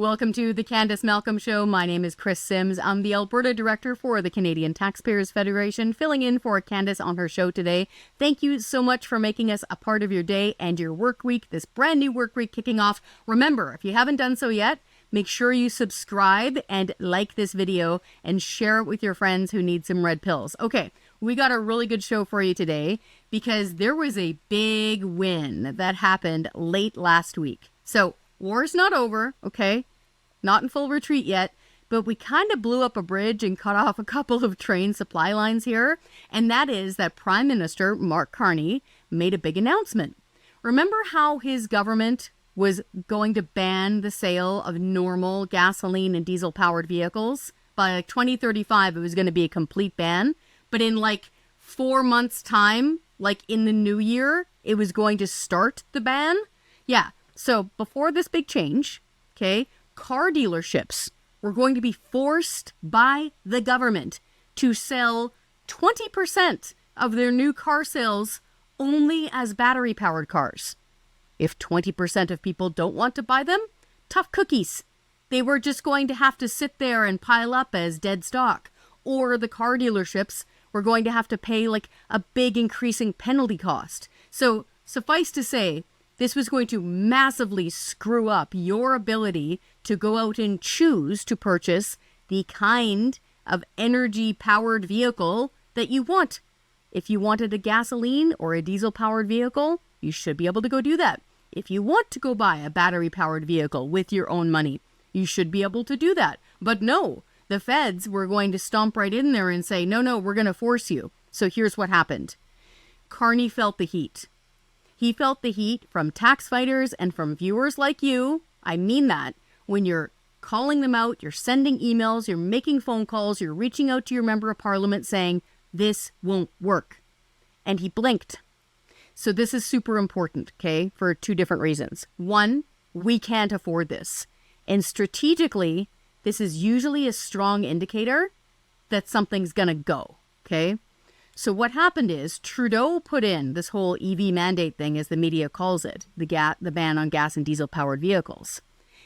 Welcome to the Candice Malcolm Show. My name is Kris Sims. I'm the Alberta Director for the Canadian Taxpayers Federation, filling in for Candice on her show today. Thank you so much for making us a part of your day and your work week, this brand new work week kicking off. Remember, if you haven't done so yet, make sure you subscribe and like this video and share it with your friends who need some red pills. Okay, we got a really good show for you today because there was a big win that happened late last week. So, war's not over, okay? Not in full retreat yet, but we kind of blew up a bridge and cut off a couple of train supply lines here. And that is that Prime Minister Mark Carney made a big announcement. Remember how his government was going to ban the sale of normal gasoline and diesel-powered vehicles? By like 2035, it was going to be a complete ban. But in like 4 months' time, like in the new year, it was going to start the ban? Yeah. So before this big change, okay, car dealerships were going to be forced by the government to sell 20% of their new car sales only as battery-powered cars. If 20% of people don't want to buy them, tough cookies. They were just going to have to sit there and pile up as dead stock. Or the car dealerships were going to have to pay like a big increasing penalty cost. So suffice to say, this was going to massively screw up your ability to go out and choose to purchase the kind of energy-powered vehicle that you want. If you wanted a gasoline or a diesel-powered vehicle, you should be able to go do that. If you want to go buy a battery-powered vehicle with your own money, you should be able to do that. But no, the feds were going to stomp right in there and say, no, we're going to force you. So here's what happened. Carney felt the heat. He felt the heat from tax fighters and from viewers like you. I mean that. When you're calling them out, you're sending emails, you're making phone calls, you're reaching out to your member of parliament saying, this won't work. And he blinked. So this is super important, okay, for two different reasons. One, we can't afford this. And strategically, this is usually a strong indicator that something's going to go, okay? So what happened is Trudeau put in this whole EV mandate thing, as the media calls it, the ban on gas and diesel-powered vehicles.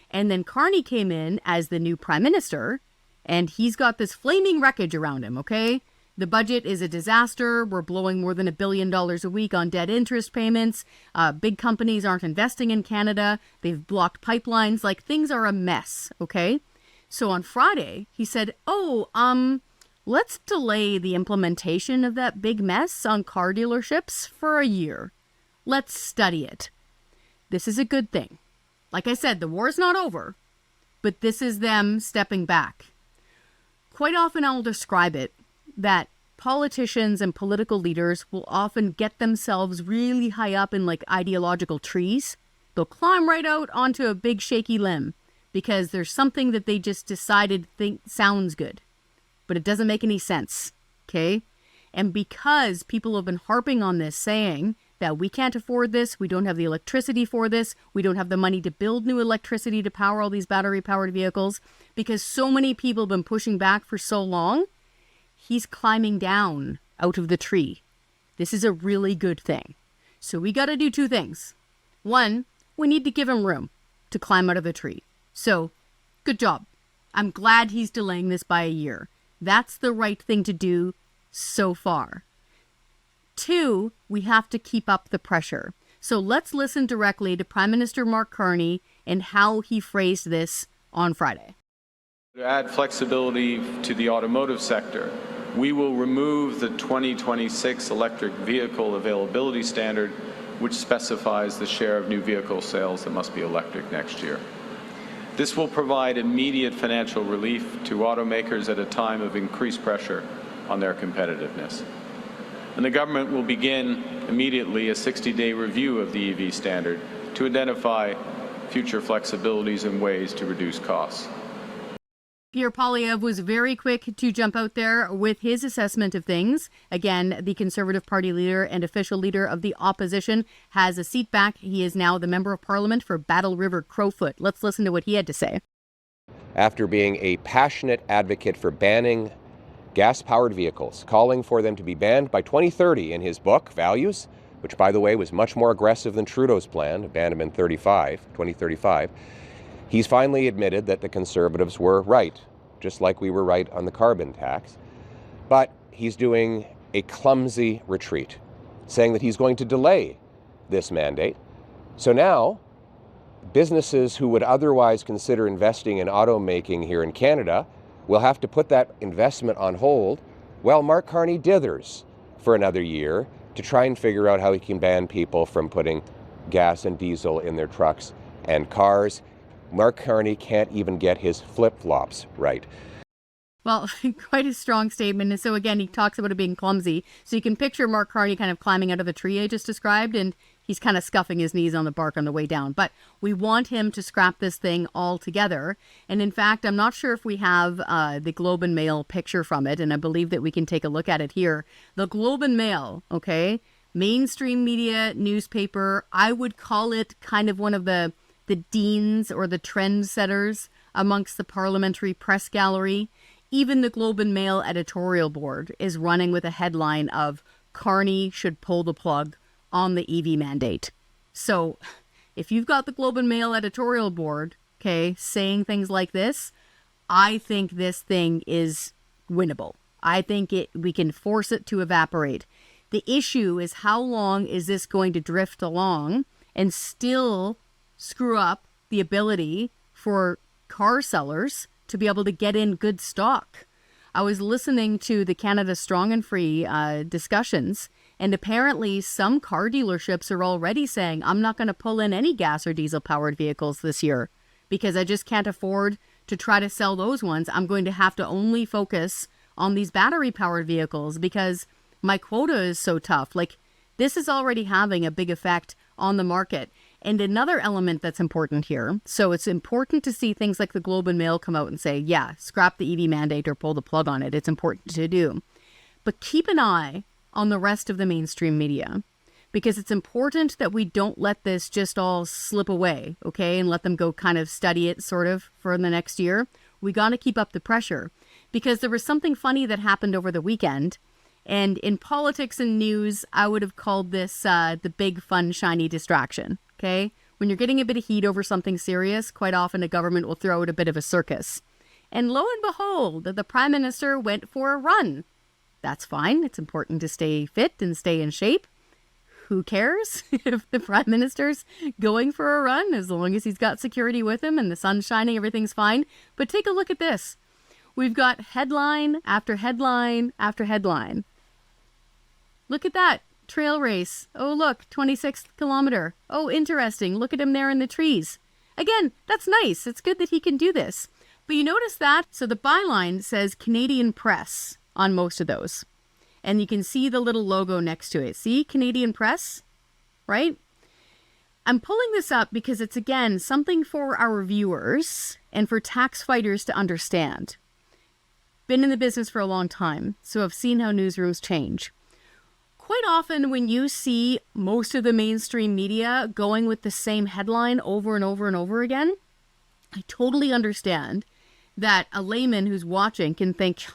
And then Carney came in as the new prime minister, and he's got this flaming wreckage around him, okay? The budget is a disaster. We're blowing more than $1 billion a week on debt interest payments. Big companies aren't investing in Canada. They've blocked pipelines. Like, things are a mess, okay? So on Friday, he said, let's delay the implementation of that big mess on car dealerships for a year. Let's study it. This is a good thing. Like I said, the war's not over, but this is them stepping back. Quite often I'll describe it that politicians and political leaders will often get themselves really high up in like ideological trees. They'll climb right out onto a big shaky limb because there's something that they just decided think sounds good. But it doesn't make any sense, okay? And because people have been harping on this, saying that we can't afford this, we don't have the electricity for this, we don't have the money to build new electricity to power all these battery-powered vehicles, because so many people have been pushing back for so long, he's climbing down out of the tree. This is a really good thing. So we got to do two things. One, we need to give him room to climb out of the tree. So, good job. I'm glad he's delaying this by a year. That's the right thing to do so far. Two, we have to keep up the pressure. So let's listen directly to Prime Minister Mark Carney and how he phrased this on Friday. To add flexibility to the automotive sector, we will remove the 2026 electric vehicle availability standard, which specifies the share of new vehicle sales that must be electric next year. This will provide immediate financial relief to automakers at a time of increased pressure on their competitiveness. And the government will begin immediately a 60-day review of the EV standard to identify future flexibilities and ways to reduce costs. Pierre Poilievre was very quick to jump out there with his assessment of things. Again, the Conservative Party leader and official leader of the opposition has a seat back. He is now the Member of Parliament for Battle River Crowfoot. Let's listen to what he had to say. After being a passionate advocate for banning gas-powered vehicles, calling for them to be banned by 2030 in his book, Values, which, by the way, was much more aggressive than Trudeau's plan, to ban them in 2035, He's finally admitted that the Conservatives were right, just like we were right on the carbon tax. But he's doing a clumsy retreat, saying that he's going to delay this mandate. So now, businesses who would otherwise consider investing in automaking here in Canada will have to put that investment on hold while Mark Carney dithers for another year to try and figure out how he can ban people from putting gas and diesel in their trucks and cars. Mark Carney can't even get his flip-flops right. Well, quite a strong statement. And so again, he talks about it being clumsy. So you can picture Mark Carney kind of climbing out of the tree I just described, and he's kind of scuffing his knees on the bark on the way down. But we want him to scrap this thing altogether. And in fact, I'm not sure if we have the Globe and Mail picture from it, and I believe that we can take a look at it here. The Globe and Mail, okay, mainstream media newspaper. I would call it kind of one of the deans or the trendsetters amongst the parliamentary press gallery. Even the Globe and Mail editorial board is running with a headline of Carney should pull the plug on the EV mandate. So if you've got the Globe and Mail editorial board, okay, saying things like this, I think this thing is winnable. I think we can force it to evaporate. The issue is how long is this going to drift along and still screw up the ability for car sellers to be able to get in good stock. I was listening to the Canada Strong and Free discussions, and apparently some car dealerships are already saying, I'm not going to pull in any gas or diesel powered vehicles this year because I just can't afford to try to sell those ones. I'm going to have to only focus on these battery powered vehicles because my quota is so tough. Like, this is already having a big effect on the market. And another element that's important here, so it's important to see things like the Globe and Mail come out and say, yeah, scrap the EV mandate or pull the plug on it. It's important to do. But keep an eye on the rest of the mainstream media, because it's important that we don't let this just all slip away, okay, and let them go kind of study it sort of for the next year. We got to keep up the pressure, because there was something funny that happened over the weekend. And in politics and news, I would have called this the big, fun, shiny distraction. Okay? When you're getting a bit of heat over something serious, quite often a government will throw out a bit of a circus. And lo and behold, the Prime Minister went for a run. That's fine. It's important to stay fit and stay in shape. Who cares if the Prime Minister's going for a run? As long as he's got security with him and the sun's shining, everything's fine. But take a look at this. We've got headline after headline after headline. Look at that. Trail race. Oh, look, 26th kilometer. Oh, interesting. Look at him there in the trees. Again, that's nice. It's good that he can do this. But you notice that? So the byline says Canadian Press on most of those. And you can see the little logo next to it. See, Canadian Press, right? I'm pulling this up because it's, again, something for our viewers and for tax fighters to understand. Been in the business for a long time, so I've seen how newsrooms change. Quite often when you see most of the mainstream media going with the same headline over and over and over again, I totally understand that a layman who's watching can think,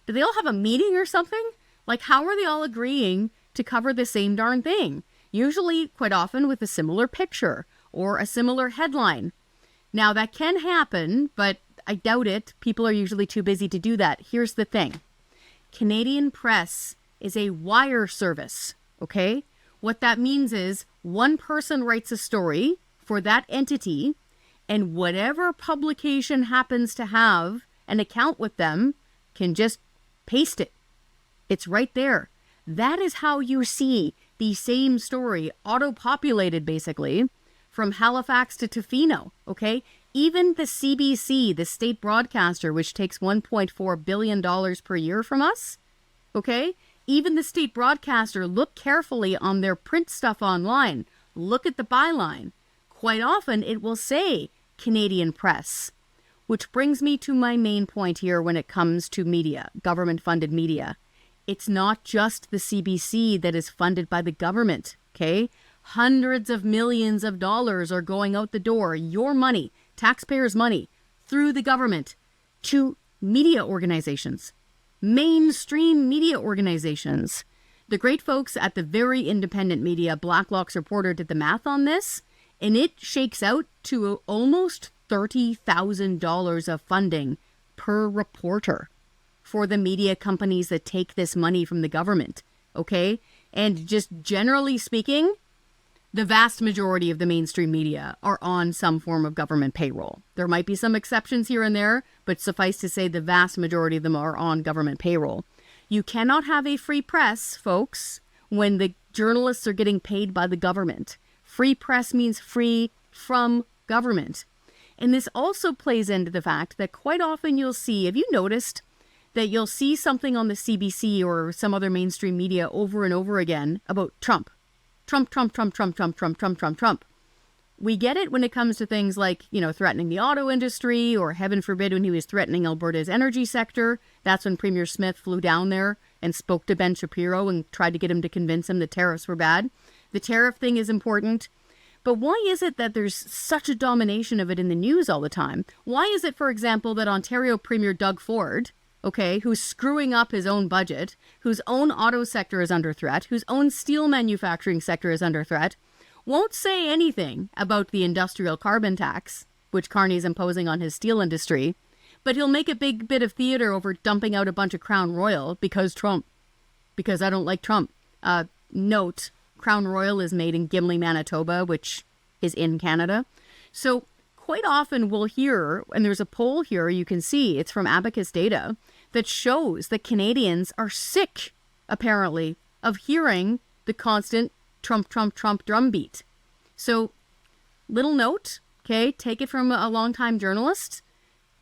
do they all have a meeting or something? Like, how are they all agreeing to cover the same darn thing? Usually, quite often with a similar picture or a similar headline. Now, that can happen, but I doubt it. People are usually too busy to do that. Here's the thing. Canadian Press is a wire service, okay? What that means is one person writes a story for that entity, and whatever publication happens to have an account with them can just paste it. It's right there. That is how you see the same story auto-populated, basically, from Halifax to Tofino, okay? Even the CBC, the state broadcaster, which takes $1.4 billion per year from us, okay? Even the state broadcaster, look carefully on their print stuff online. Look at the byline. Quite often it will say Canadian Press, which brings me to my main point here when it comes to media, government-funded media. It's not just the CBC that is funded by the government, okay? Hundreds of millions of dollars are going out the door, your money, taxpayers' money, through the government to media organizations. Mainstream media organizations. The great folks at the very independent media Blacklock's Reporter did the math on this, and it shakes out to almost $30,000 of funding per reporter for the media companies that take this money from the government, okay? And just generally speaking, the vast majority of the mainstream media are on some form of government payroll. There might be some exceptions here and there, but suffice to say the vast majority of them are on government payroll. You cannot have a free press, folks, when the journalists are getting paid by the government. Free press means free from government. And this also plays into the fact that quite often you'll see, have you noticed that you'll see something on the CBC or some other mainstream media over and over again about Trump? Trump, Trump, Trump, Trump, Trump, Trump, Trump, Trump, Trump. We get it when it comes to things like, threatening the auto industry, or heaven forbid when he was threatening Alberta's energy sector. That's when Premier Smith flew down there and spoke to Ben Shapiro and tried to get him to convince him the tariffs were bad. The tariff thing is important. But why is it that there's such a domination of it in the news all the time? Why is it, for example, that Ontario Premier Doug Ford, who's screwing up his own budget, whose own auto sector is under threat, whose own steel manufacturing sector is under threat, won't say anything about the industrial carbon tax, which Carney's imposing on his steel industry, but he'll make a big bit of theater over dumping out a bunch of Crown Royal because Trump. Because I don't like Trump. Note, Crown Royal is made in Gimli, Manitoba, which is in Canada. So quite often we'll hear, and there's a poll here you can see, it's from Abacus data, that shows that Canadians are sick, apparently, of hearing the constant Trump, Trump, Trump drumbeat. So, little note, take it from a longtime journalist.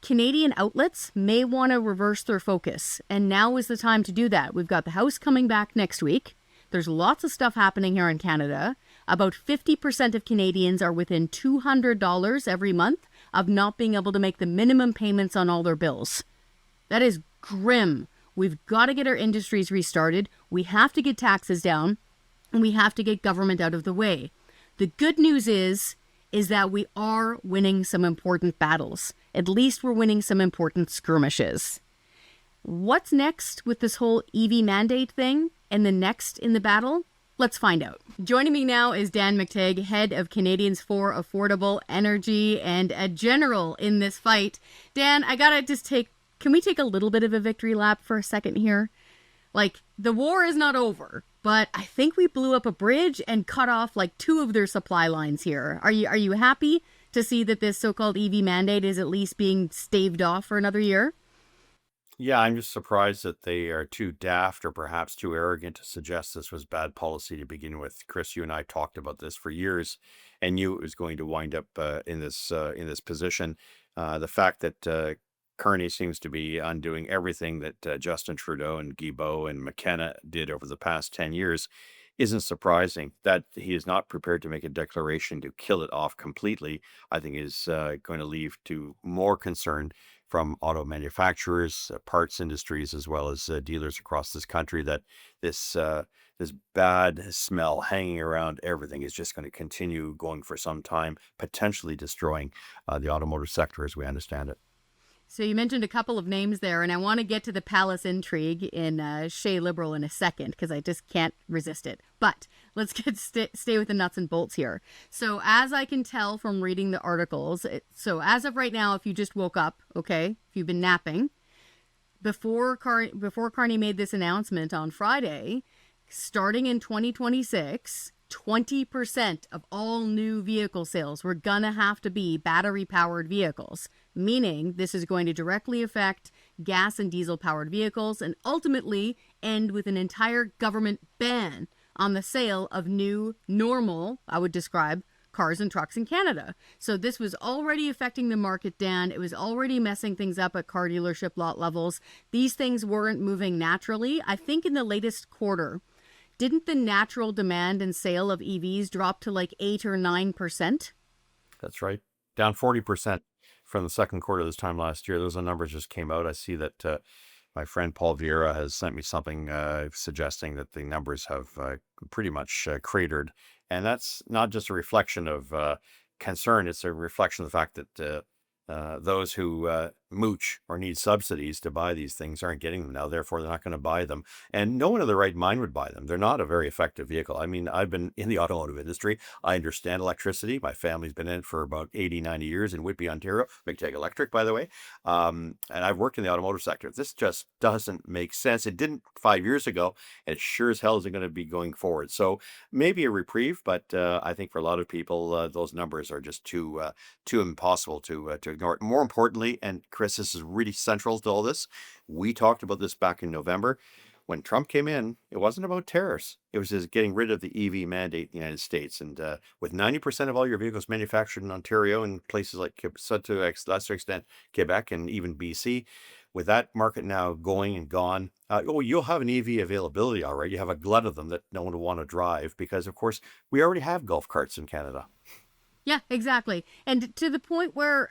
Canadian outlets may want to reverse their focus, and now is the time to do that. We've got the House coming back next week. There's lots of stuff happening here in Canada. About 50% of Canadians are within $200 every month of not being able to make the minimum payments on all their bills. That is grim. We've got to get our industries restarted. We have to get taxes down, and we have to get government out of the way. The good news is that we are winning some important battles. At least we're winning some important skirmishes. What's next with this whole EV mandate thing and the next in the battle? Let's find out. Joining me now is Dan McTeague, head of Canadians for Affordable Energy and a general in this fight. Dan, I gotta just can we take a little bit of a victory lap for a second here? The war is not over, but I think we blew up a bridge and cut off 2 of their supply lines here. Are you happy to see that this so-called EV mandate is at least being staved off for another year? Yeah, I'm just surprised that they are too daft or perhaps too arrogant to suggest this was bad policy to begin with. Kris, you and I talked about this for years and knew it was going to wind up in this position. The fact that Carney seems to be undoing everything that Justin Trudeau and Guilbeault and McKenna did over the past 10 years isn't surprising. That he is not prepared to make a declaration to kill it off completely, I think is going to lead to more concern from auto manufacturers, parts industries, as well as dealers across this country, that this bad smell hanging around everything is just going to continue going for some time, potentially destroying the automotive sector as we understand it. So you mentioned a couple of names there, and I want to get to the palace intrigue in Shea Liberal in a second, because I just can't resist it. But let's stay with the nuts and bolts here. So as I can tell from reading the articles, so as of right now, if you just woke up, if you've been napping, before Carney made this announcement on Friday, starting in 2026, 20% of all new vehicle sales were gonna have to be battery-powered vehicles, meaning this is going to directly affect gas and diesel-powered vehicles and ultimately end with an entire government ban on the sale of new, normal, I would describe, cars and trucks in Canada. So this was already affecting the market, Dan. It was already messing things up at car dealership lot levels. These things weren't moving naturally. I think in the latest quarter, didn't the natural demand and sale of EVs drop to 8 or 9%? That's right. Down 40% from the second quarter this time last year. Those numbers just came out. I see that my friend Paul Vieira has sent me something suggesting that the numbers have pretty much cratered. And that's not just a reflection of concern. It's a reflection of the fact that those who mooch or need subsidies to buy these things aren't getting them now. Therefore, they're not going to buy them. And no one in their right mind would buy them. They're not a very effective vehicle. I mean, I've been in the automotive industry. I understand electricity. My family's been in it for about 80, 90 years in Whitby, Ontario. McTeague Electric, by the way. And I've worked in the automotive sector. This just doesn't make sense. It didn't 5 years ago, and it sure as hell isn't going to be going forward. So maybe a reprieve, but I think for a lot of people, those numbers are just too impossible to ignore. More importantly, and Kris, this is really central to all this. We talked about this back in November. When Trump came in, it wasn't about tariffs. It was just getting rid of the EV mandate in the United States. And with 90% of all your vehicles manufactured in Ontario and places like, to a lesser extent, Quebec and even BC, with that market now going and gone, you'll have an EV availability, all right. You have a glut of them that no one will want to drive because, of course, we already have golf carts in Canada. Yeah, exactly. And to the point where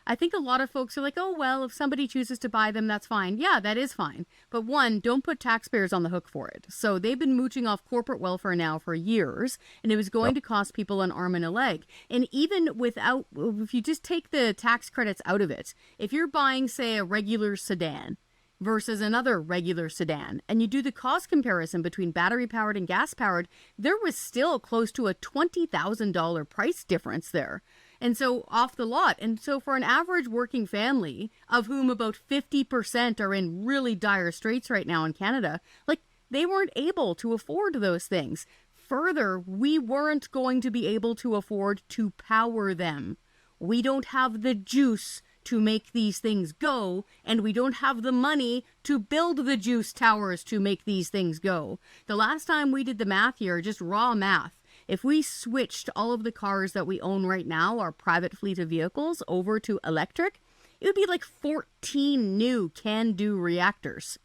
I think a lot of folks are like, oh, well, if somebody chooses to buy them, that's fine. Yeah, that is fine. But one, don't put taxpayers on the hook for it. So they've been mooching off corporate welfare now for years, and it was going to cost people an arm and a leg. And even without, if you just take the tax credits out of it, if you're buying, say, a regular sedan versus another regular sedan, and you do the cost comparison between battery-powered and gas-powered, there was still close to a $20,000 price difference there. And so off the lot. And so for an average working family, of whom about 50% are in really dire straits right now in Canada, like they weren't able to afford those things. Further, we weren't going to be able to afford to power them. We don't have the juice to make these things go, and we don't have the money to build the juice towers to make these things go. The last time we did the math here, just raw math, if we switched all of the cars that we own right now, our private fleet of vehicles, over to electric, it would be like 14 new can-do reactors.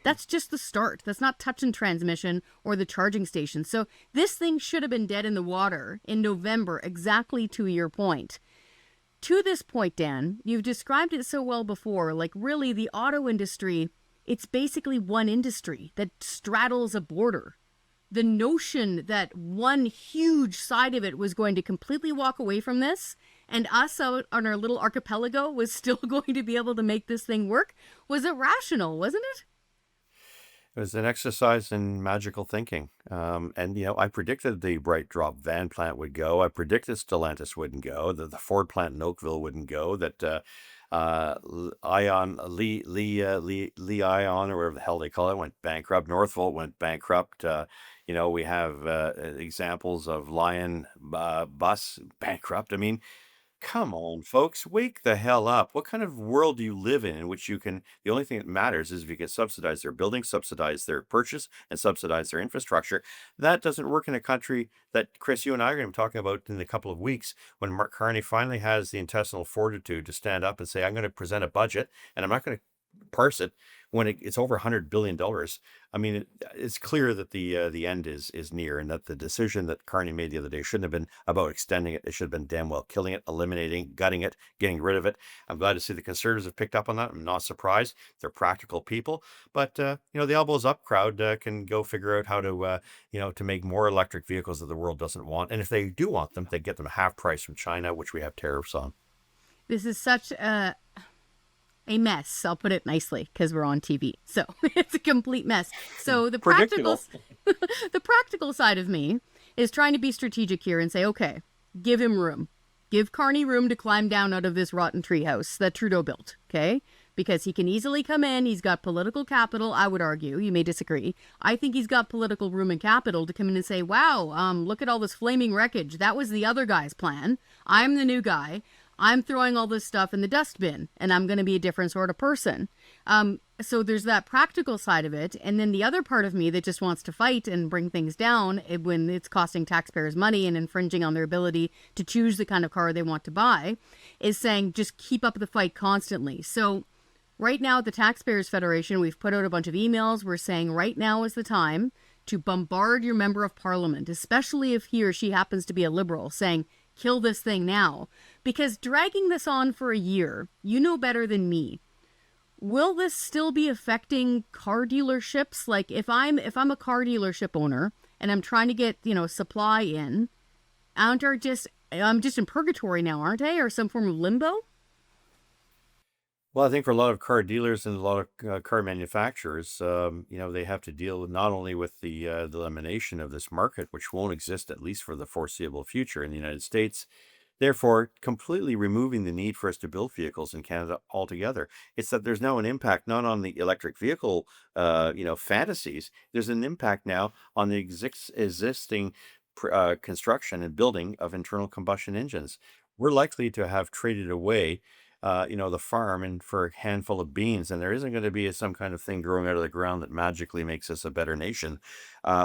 That's just the start. That's not touching transmission or the charging station. So this thing should have been dead in the water in November, exactly to your point. To this point, Dan, you've described it so well before, like really the auto industry, it's basically one industry that straddles a border. The notion that one huge side of it was going to completely walk away from this and us out on our little archipelago was still going to be able to make this thing work was irrational, wasn't it? It was an exercise in magical thinking. And, I predicted the Bright Drop van plant would go. I predicted Stellantis wouldn't go, that the Ford plant in Oakville wouldn't go, that Lee Ion, or whatever the hell they call it, went bankrupt. Northvolt went bankrupt. We have examples of Lion Bus bankrupt. I mean, come on, folks, wake the hell up. What kind of world do you live in which the only thing that matters is if you can subsidize their building, subsidize their purchase, and subsidize their infrastructure? That doesn't work in a country that, Kris, you and I are going to be talking about in a couple of weeks when Mark Carney finally has the intestinal fortitude to stand up and say, I'm going to present a budget, and I'm not going to parse it when it's over $100 billion. I mean, it's clear that the end is near, and that the decision that Carney made the other day shouldn't have been about extending it. It should have been damn well killing it, eliminating, gutting it, getting rid of it. I'm glad to see the Conservatives have picked up on that. I'm not surprised. They're practical people. But, the elbows up crowd can go figure out how to, to make more electric vehicles that the world doesn't want. And if they do want them, they get them half price from China, which we have tariffs on. This is such a mess. I'll put it nicely because we're on TV. So it's a complete mess. So the practical side of me is trying to be strategic here and say, okay, give him room. Give Carney room to climb down out of this rotten treehouse that Trudeau built, okay? Because he can easily come in. He's got political capital, I would argue. You may disagree. I think he's got political room and capital to come in and say, wow, look at all this flaming wreckage. That was the other guy's plan. I'm the new guy. I'm throwing all this stuff in the dustbin, and I'm going to be a different sort of person. So there's that practical side of it. And then the other part of me that just wants to fight and bring things down when it's costing taxpayers money and infringing on their ability to choose the kind of car they want to buy is saying just keep up the fight constantly. So right now at the Taxpayers Federation, we've put out a bunch of emails. We're saying right now is the time to bombard your member of parliament, especially if he or she happens to be a liberal, saying, kill this thing now. Because dragging this on for a year, you know better than me. Will this still be affecting car dealerships? Like if I'm a car dealership owner and I'm trying to get, supply in, I'm just in purgatory now, aren't I? Or some form of limbo? Well, I think for a lot of car dealers and a lot of car manufacturers, they have to deal not only with the elimination of this market, which won't exist at least for the foreseeable future in the United States, therefore completely removing the need for us to build vehicles in Canada altogether. It's that there's now an impact not on the electric vehicle, fantasies. There's an impact now on the existing construction and building of internal combustion engines. We're likely to have traded away the farm and for a handful of beans, and there isn't going to be some kind of thing growing out of the ground that magically makes us a better nation.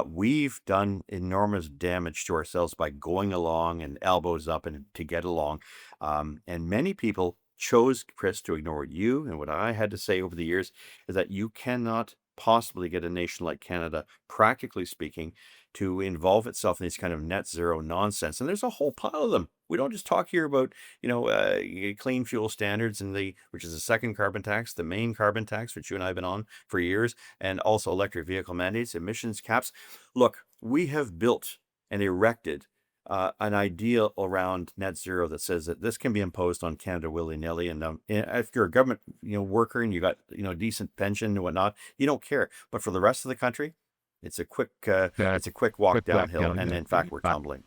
We've done enormous damage to ourselves by going along and elbows up and to get along. And many people chose, Kris, to ignore you. And what I had to say over the years is that you cannot possibly get a nation like Canada, practically speaking, to involve itself in these kind of net zero nonsense. And there's a whole pile of them. We don't just talk here about, clean fuel standards and which is the second carbon tax, the main carbon tax, which you and I have been on for years, and also electric vehicle mandates, emissions caps. Look, we have built and erected an ideal around net zero that says that this can be imposed on Canada willy-nilly. And if you're a government, worker and you got, decent pension and whatnot, you don't care. But for the rest of the country, it's a quick walk downhill. And in fact, we're tumbling.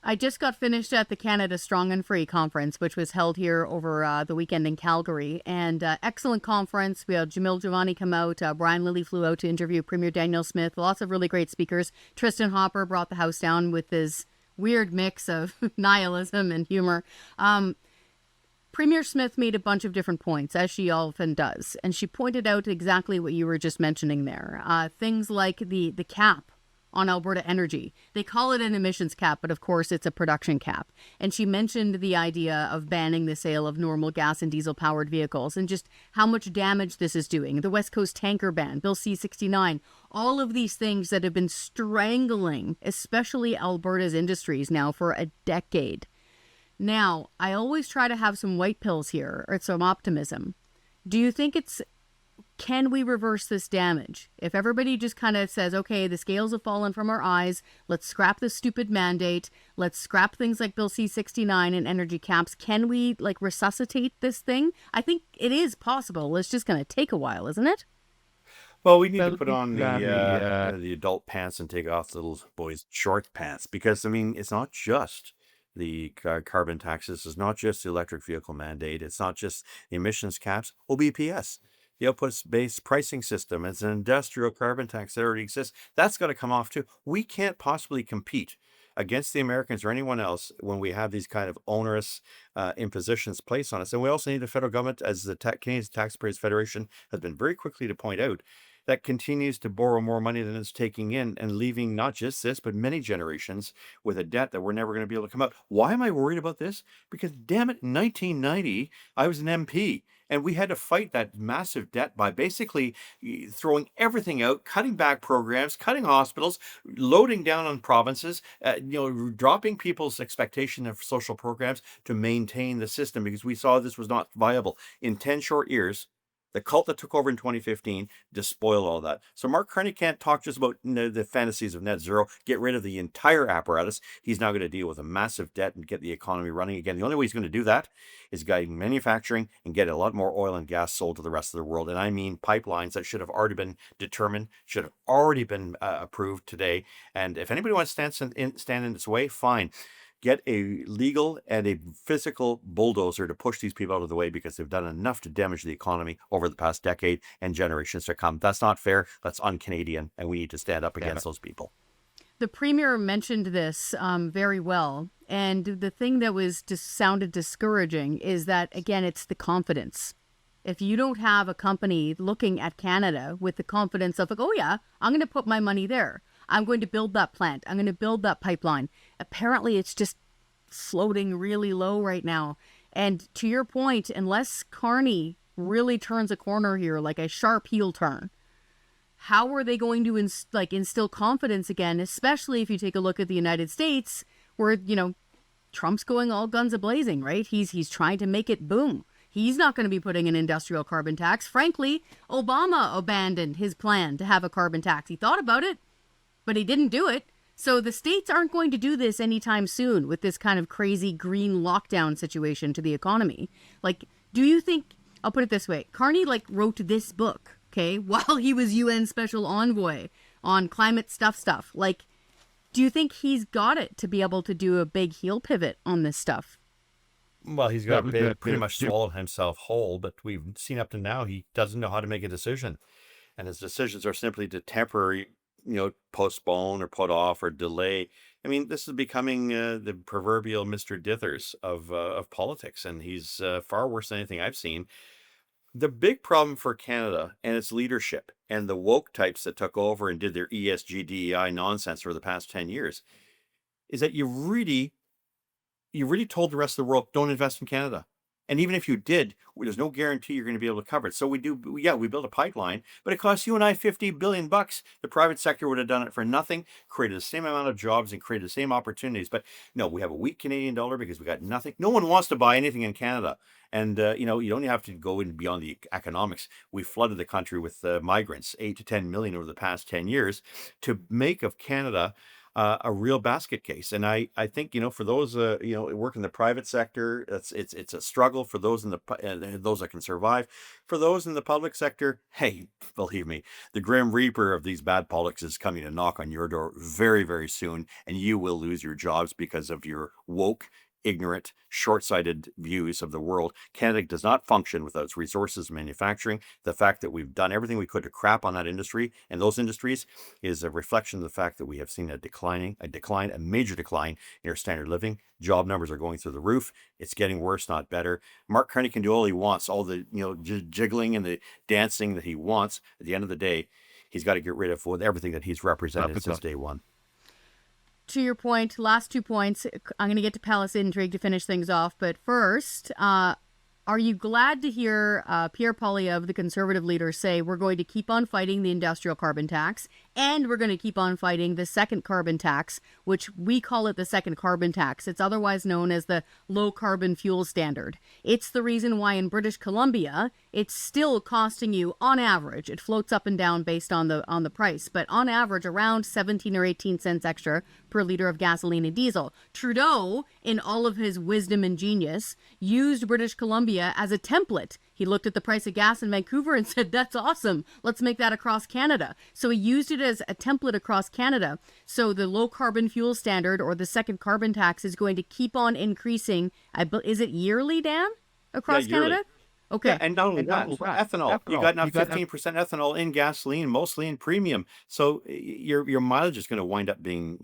I just got finished at the Canada Strong and Free conference, which was held here over the weekend in Calgary. And excellent conference. We had Jamil Giovanni come out. Brian Lilly flew out to interview Premier Daniel Smith. Lots of really great speakers. Tristan Hopper brought the house down with his weird mix of nihilism and humor. Premier Smith made a bunch of different points, as she often does. And she pointed out exactly what you were just mentioning there. Things like the cap on Alberta energy. They call it an emissions cap, but of course it's a production cap. And she mentioned the idea of banning the sale of normal gas and diesel powered vehicles and just how much damage this is doing. The West Coast tanker ban, Bill C-69, all of these things that have been strangling, especially Alberta's industries now for a decade. Now, I always try to have some white pills here or some optimism. Do you think can we reverse this damage? If everybody just kind of says, okay, the scales have fallen from our eyes, let's scrap this stupid mandate, let's scrap things like Bill C-69 and energy caps, can we resuscitate this thing? I think it is possible. It's just going to take a while, isn't it? Well, we need to put on the adult pants and take off the little boys' short pants because, it's not just the carbon taxes. It's not just the electric vehicle mandate. It's not just the emissions caps. OBPS. The output-based pricing system. It's an industrial carbon tax that already exists. That's got to come off too. We can't possibly compete against the Americans or anyone else when we have these kind of onerous impositions placed on us. And we also need a federal government, as the Canadian Taxpayers Federation has been very quickly to point out, that continues to borrow more money than it's taking in and leaving not just this, but many generations with a debt that we're never going to be able to come out. Why am I worried about this? Because damn it, in 1990, I was an MP. And we had to fight that massive debt by basically throwing everything out, cutting back programs, cutting hospitals, loading down on provinces, dropping people's expectation of social programs to maintain the system because we saw this was not viable. In 10 short years, the cult that took over in 2015 despoiled all that. So Mark Carney can't talk just about the fantasies of net zero, get rid of the entire apparatus. He's now going to deal with a massive debt and get the economy running again. The only way he's going to do that is guiding manufacturing and get a lot more oil and gas sold to the rest of the world. And I mean pipelines that should have already been determined, should have already been approved today. And if anybody wants to stand in its way, fine. Get a legal and a physical bulldozer to push these people out of the way because they've done enough to damage the economy over the past decade and generations to come. That's not fair. That's un-Canadian, and we need to stand up against those people. The Premier mentioned this very well, and the thing that was just sounded discouraging is that, again, it's the confidence. If you don't have a company looking at Canada with the confidence of oh yeah, I'm going to put my money there. I'm going to build that plant. I'm going to build that pipeline. Apparently, it's just floating really low right now. And to your point, unless Carney really turns a corner here, like a sharp heel turn, how are they going to instill confidence again, especially if you take a look at the United States where, Trump's going all guns a-blazing, right? He's trying to make it boom. He's not going to be putting an industrial carbon tax. Frankly, Obama abandoned his plan to have a carbon tax. He thought about it, but he didn't do it. So the states aren't going to do this anytime soon with this kind of crazy green lockdown situation to the economy. Do you think I'll put it this way. Carney wrote this book, okay, while he was UN Special Envoy on climate stuff. Do you think he's got it to be able to do a big heel pivot on this stuff? Well, he's got pretty much swallowed himself whole, but we've seen up to now he doesn't know how to make a decision. And his decisions are simply to temporarily, postpone or put off or delay. I mean, this is becoming the proverbial Mr. Dithers of politics, and he's far worse than anything I've seen. The big problem for Canada and its leadership and the woke types that took over and did their ESG, DEI nonsense for the past 10 years is that you really told the rest of the world, don't invest in Canada. And even if you did, there's no guarantee you're going to be able to cover it. So we built a pipeline, but it costs you and I $50 billion. The private sector would have done it for nothing, created the same amount of jobs and created the same opportunities. But no, we have a weak Canadian dollar because we got nothing. No one wants to buy anything in Canada. And, you don't have to go in beyond the economics. We flooded the country with migrants, 8 to 10 million over the past 10 years, to make of Canada a real basket case. And I think, for those, who work in the private sector, it's a struggle for those those that can survive. For those in the public sector, hey, believe me, the grim reaper of these bad politics is coming to knock on your door very, very soon, and you will lose your jobs because of your woke, ignorant, short-sighted views of the world. Canada does not function without its resources and manufacturing. The fact that we've done everything we could to crap on that industry and those industries is a reflection of the fact that we have seen a major decline in our standard of living. Job numbers are going through the roof. It's getting worse, not better. Mark Carney can do all he wants, all the jiggling and the dancing that he wants. At the end of the day, he's got to get rid of everything that he's represented since day one. To your point, last 2 points. I'm going to get to Palace Intrigue to finish things off. But first, are you glad to hear Pierre Poilievre, the Conservative leader, say we're going to keep on fighting the industrial carbon tax and we're going to keep on fighting the second carbon tax, which we call it the second carbon tax. It's otherwise known as the low carbon fuel standard. It's the reason why in British Columbia, it's still costing you, on average, it floats up and down based on the price, but on average around 17 or 18 cents extra per liter of gasoline and diesel. Trudeau, in all of his wisdom and genius, used British Columbia as a template. He looked at the price of gas in Vancouver and said, that's awesome. Let's make that across Canada. So he used it as a template across Canada. So the low carbon fuel standard, or the second carbon tax, is going to keep on increasing. Is it yearly, Dan? Across Canada? Okay. Yeah, and not only that, ethanol. You got now 15% ethanol in gasoline, mostly in premium. So your mileage is going to wind up being,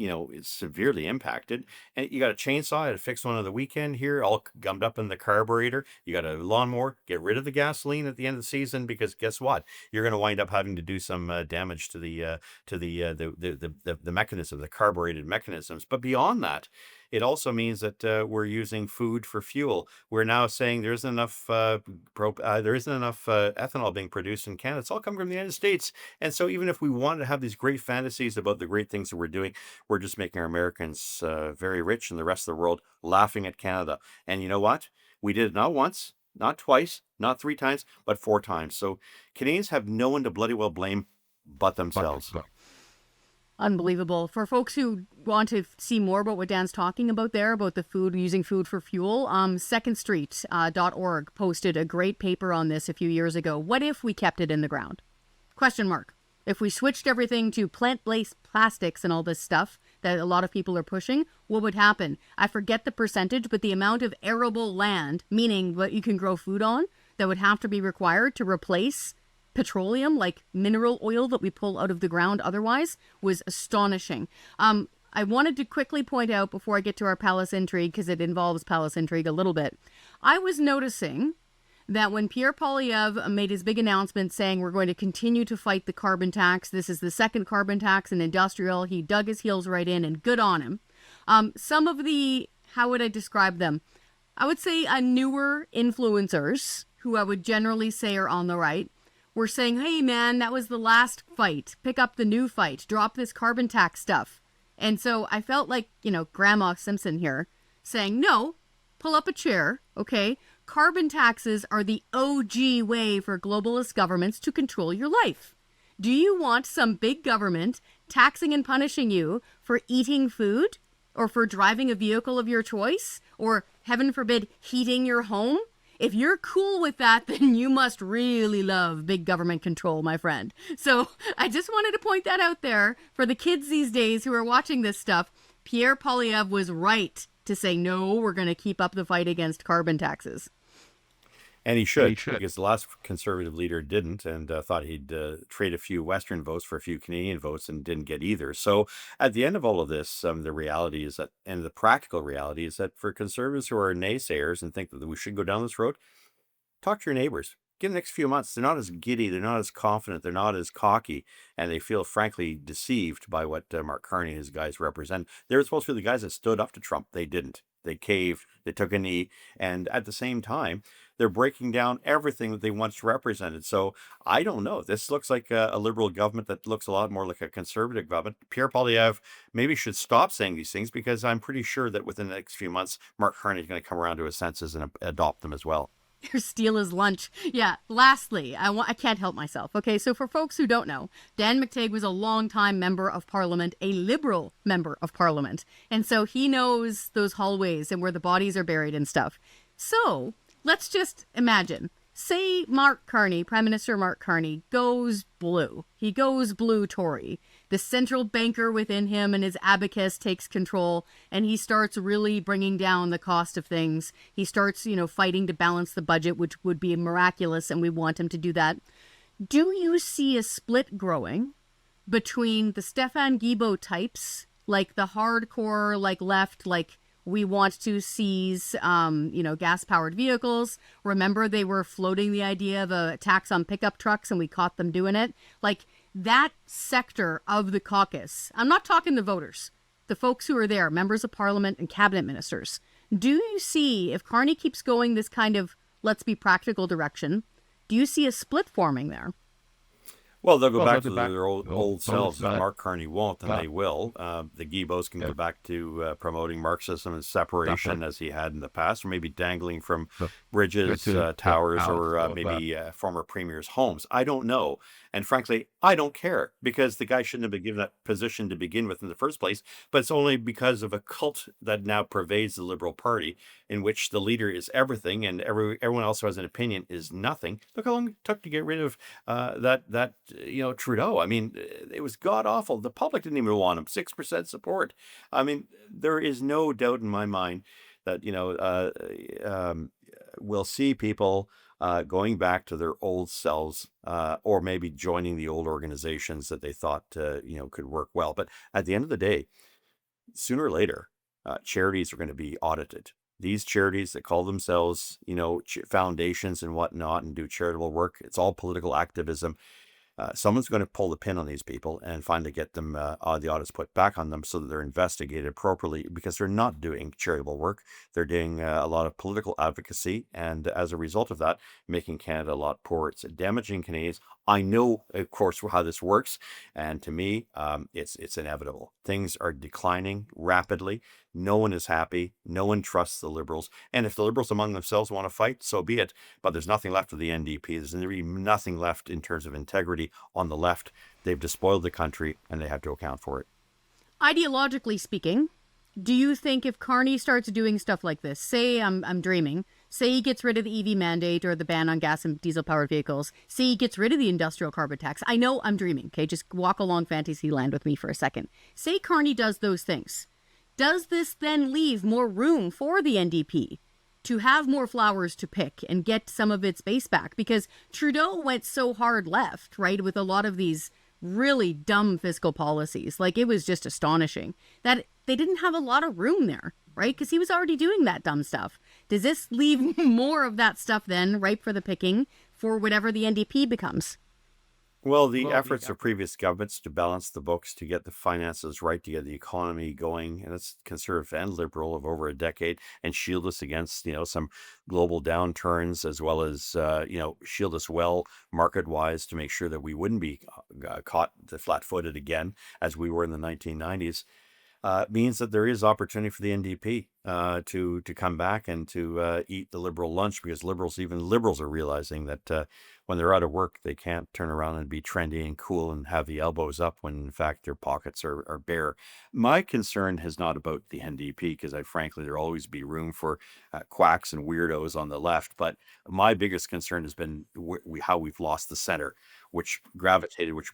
severely impacted. And you got a chainsaw to fix one on the weekend here, all gummed up in the carburetor. You got a lawnmower. Get rid of the gasoline at the end of the season, because guess what? You're going to wind up having to do some damage to the mechanism, the carbureted mechanisms. But beyond that, it also means that we're using food for fuel. We're now saying there isn't enough ethanol being produced in Canada. It's all coming from the United States. And so even if we want to have these great fantasies about the great things that we're doing, we're just making our Americans very rich and the rest of the world laughing at Canada. And you know what? We did it not once, not twice, not 3 times, but 4 times. So Canadians have no one to bloody well blame but themselves. Unbelievable. For folks who want to see more about what Dan's talking about there, about the food, using food for fuel, secondstreet.org posted a great paper on this a few years ago. What if we kept it in the ground? Question mark. If we switched everything to plant-based plastics and all this stuff that a lot of people are pushing, what would happen? I forget the percentage, but the amount of arable land, meaning what you can grow food on, that would have to be required to replace petroleum, like mineral oil that we pull out of the ground otherwise, was astonishing. I wanted to quickly point out before I get to our Palace Intrigue, because it involves Palace Intrigue a little bit. I was noticing that when Pierre Poilievre made his big announcement saying we're going to continue to fight the carbon tax, this is the second carbon tax in industrial, he dug his heels right in, and good on him. Some of the, how would I describe them? I would say newer influencers, who I would generally say are on the right, were saying, hey man, that was the last fight. Pick up the new fight. Drop this carbon tax stuff. And so I felt like, Grandma Simpson here saying, no, pull up a chair, okay? Carbon taxes are the OG way for globalist governments to control your life. Do you want some big government taxing and punishing you for eating food, or for driving a vehicle of your choice, or heaven forbid, heating your home? if you're cool with that, then you must really love big government control, my friend. So I just wanted to point that out there for the kids these days who are watching this stuff. Pierre Poilievre was right to say, no, we're going to keep up the fight against carbon taxes. And he should, because the last Conservative leader didn't, and thought he'd trade a few Western votes for a few Canadian votes and didn't get either. So at the end of all of this, the reality is that, and the practical reality is that for Conservatives who are naysayers and think that we should go down this road, talk to your neighbors. Give the next few months. They're not as giddy. They're not as confident. They're not as cocky. And they feel, frankly, deceived by what Mark Carney and his guys represent. They were supposed to be the guys that stood up to Trump. They didn't. They caved. They took a knee. And at the same time, they're breaking down everything that they once represented. So I don't know. This looks like a liberal government that looks a lot more like a conservative government. Pierre Poilievre maybe should stop saying these things, because I'm pretty sure that within the next few months, Mark Carney is going to come around to his senses and adopt them as well. Or steal his lunch. Yeah. Lastly, I can't help myself. Okay, so for folks who don't know, Dan McTeague was a longtime member of Parliament, a Liberal member of Parliament. And so he knows those hallways and where the bodies are buried and stuff. So let's just imagine, say Mark Carney, Prime Minister Mark Carney, goes blue. He goes blue Tory. The central banker within him and his abacus takes control, and he starts really bringing down the cost of things. He starts, fighting to balance the budget, which would be miraculous, and we want him to do that. Do you see a split growing between the Stéphane Guilbeault types, like the hardcore, left, we want to seize, gas-powered vehicles? Remember, they were floating the idea of a tax on pickup trucks, and we caught them doing it. That sector of the caucus, I'm not talking the voters, the folks who are there, members of Parliament and cabinet ministers. Do you see, if Carney keeps going this kind of let's be practical direction, do you see a split forming there? Well, they'll go back to their old selves. If Mark Carney won't, then they will. The Guilbeaults can go back to promoting Marxism and separation as he had in the past, or maybe dangling from bridges, towers, or maybe former premiers' homes. I don't know. And frankly, I don't care, because the guy shouldn't have been given that position to begin with in the first place. But it's only because of a cult that now pervades the Liberal Party, in which the leader is everything and everyone else who has an opinion is nothing. Look how long it took to get rid of Trudeau. I mean, it was god awful. The public didn't even want him. 6% support. I mean, there is no doubt in my mind that we'll see people going back to their old selves, or maybe joining the old organizations that they thought could work well. But at the end of the day, sooner or later, charities are going to be audited. These charities that call themselves, foundations and whatnot, and do charitable work, it's all political activism. Someone's going to pull the pin on these people and finally get them the audits put back on them, so that they're investigated appropriately, because they're not doing charitable work. They're doing a lot of political advocacy, and as a result of that, making Canada a lot poorer. It's damaging Canadians. I know, of course, how this works, and to me, it's inevitable. Things are declining rapidly. No one is happy. No one trusts the Liberals. And if the Liberals among themselves want to fight, so be it. But there's nothing left of the NDP. There's really nothing left in terms of integrity on the left. They've despoiled the country, and they have to account for it. Ideologically speaking, do you think if Carney starts doing stuff like this, say I'm dreaming, say he gets rid of the EV mandate or the ban on gas and diesel-powered vehicles, say he gets rid of the industrial carbon tax. I know I'm dreaming, okay? Just walk along fantasy land with me for a second. Say Carney does those things. Does this then leave more room for the NDP to have more flowers to pick and get some of its base back? Because Trudeau went so hard left, right, with a lot of these really dumb fiscal policies. It was just astonishing that they didn't have a lot of room there, right? Because he was already doing that dumb stuff. Does this leave more of that stuff then ripe for the picking for whatever the NDP becomes? Well, the efforts of previous governments to balance the books, to get the finances right, to get the economy going, and it's conservative and liberal of over a decade, and shield us against, some global downturns, as well as, shield us well market-wise to make sure that we wouldn't be caught flat-footed again, as we were in the 1990s, means that there is opportunity for the NDP. to come back and to eat the Liberal lunch, because even liberals are realizing that when they're out of work, they can't turn around and be trendy and cool and have the elbows up when in fact their pockets are bare. My concern is not about the NDP, because frankly, there'll always be room for quacks and weirdos on the left. But my biggest concern has been how we've lost the center, which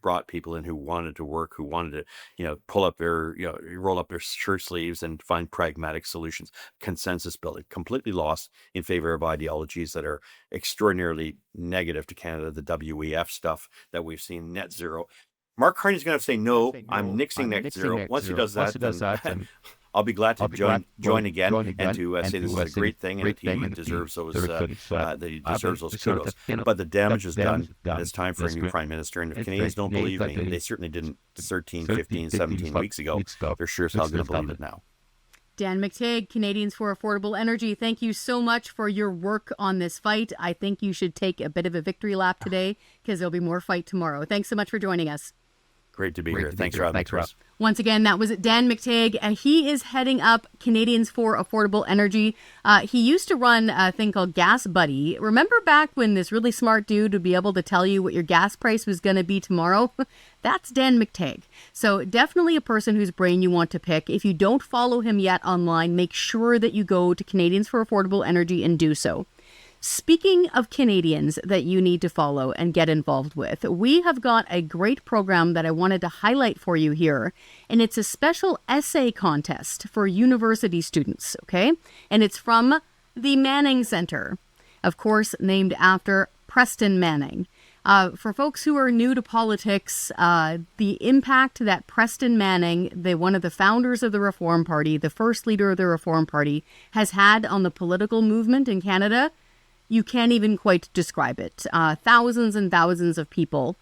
brought people in who wanted to work, who wanted to, pull up roll up their shirt sleeves and find pragmatic solutions, consensus building, completely lost in favor of ideologies that are extraordinarily negative to Canada, the WEF stuff that we've seen, net zero. Mark Carney's going to say, no, I'm nixing net zero. Once he does that, then I'll be glad to join again and to say this is a great thing and he deserves those kudos. But the damage is done, and it's time for a new Prime Minister. And if Canadians don't believe me, they certainly didn't 13, 15, 17 weeks ago. They're sure as hell going to believe it now. Dan McTeague, Canadians for Affordable Energy, thank you so much for your work on this fight. I think you should take a bit of a victory lap today, because there'll be more fight tomorrow. Thanks so much for joining us. Great to be here. Thanks for having me, Kris. Once again, that was Dan McTeague. He is heading up Canadians for Affordable Energy. He used to run a thing called Gas Buddy. Remember back when this really smart dude would be able to tell you what your gas price was going to be tomorrow? That's Dan McTeague. So definitely a person whose brain you want to pick. If you don't follow him yet online, make sure that you go to Canadians for Affordable Energy and do so. Speaking of Canadians that you need to follow and get involved with, we have got a great program that I wanted to highlight for you here, and it's a special essay contest for university students, okay? And it's from the Manning Center, of course, named after Preston Manning. For folks who are new to politics, the impact that Preston Manning, one of the founders of the Reform Party, the first leader of the Reform Party, has had on the political movement in Canada, you can't even quite describe it. Thousands and thousands of people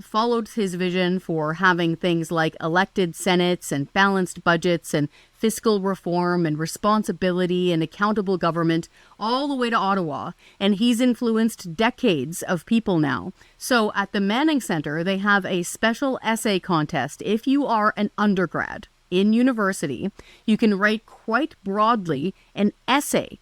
followed his vision for having things like elected senates and balanced budgets and fiscal reform and responsibility and accountable government all the way to Ottawa. And he's influenced decades of people now. So at the Manning Center, they have a special essay contest. If you are an undergrad in university, you can write quite broadly an essay.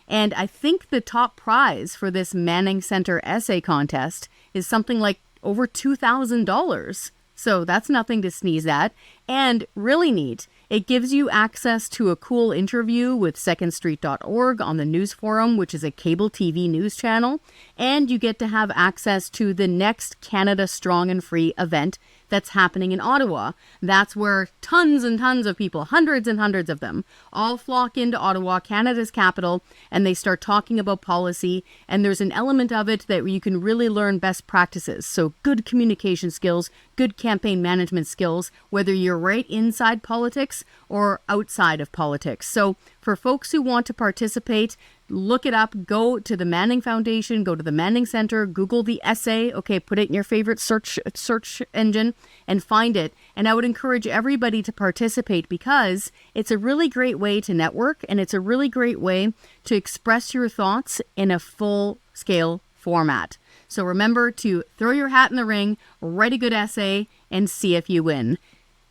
And I think the top prize for this Manning Center essay contest is something like over $2,000. So that's nothing to sneeze at. And really neat, it gives you access to a cool interview with secondstreet.org on the News Forum, which is a cable TV news channel. And you get to have access to the next Canada Strong and Free event that's happening in Ottawa. That's where tons and tons of people, hundreds and hundreds of them, all flock into Ottawa, Canada's capital, and they start talking about policy. And there's an element of it that you can really learn best practices. So good communication skills, good campaign management skills, whether you're right inside politics or outside of politics. So for folks who want to participate, look it up, go to the Manning Foundation, go to the Manning Center, Google the essay, okay, put it in your favorite search engine and find it. And I would encourage everybody to participate, because it's a really great way to network, and it's a really great way to express your thoughts in a full-scale format. So remember to throw your hat in the ring, write a good essay, and see if you win.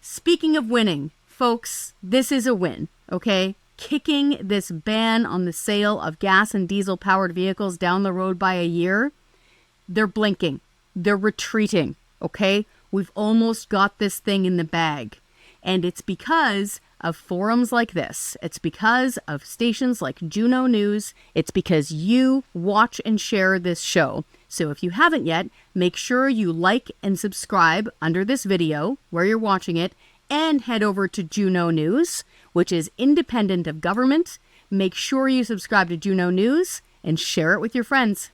Speaking of winning, folks, this is a win, okay? Kicking this ban on the sale of gas and diesel-powered vehicles down the road by a year, they're blinking. They're retreating, okay? We've almost got this thing in the bag. And it's because of forums like this. It's because of stations like Juno News. It's because you watch and share this show. So if you haven't yet, make sure you like and subscribe under this video where you're watching it, and head over to Juno News, which is independent of government. Make sure you subscribe to Juno News and share it with your friends.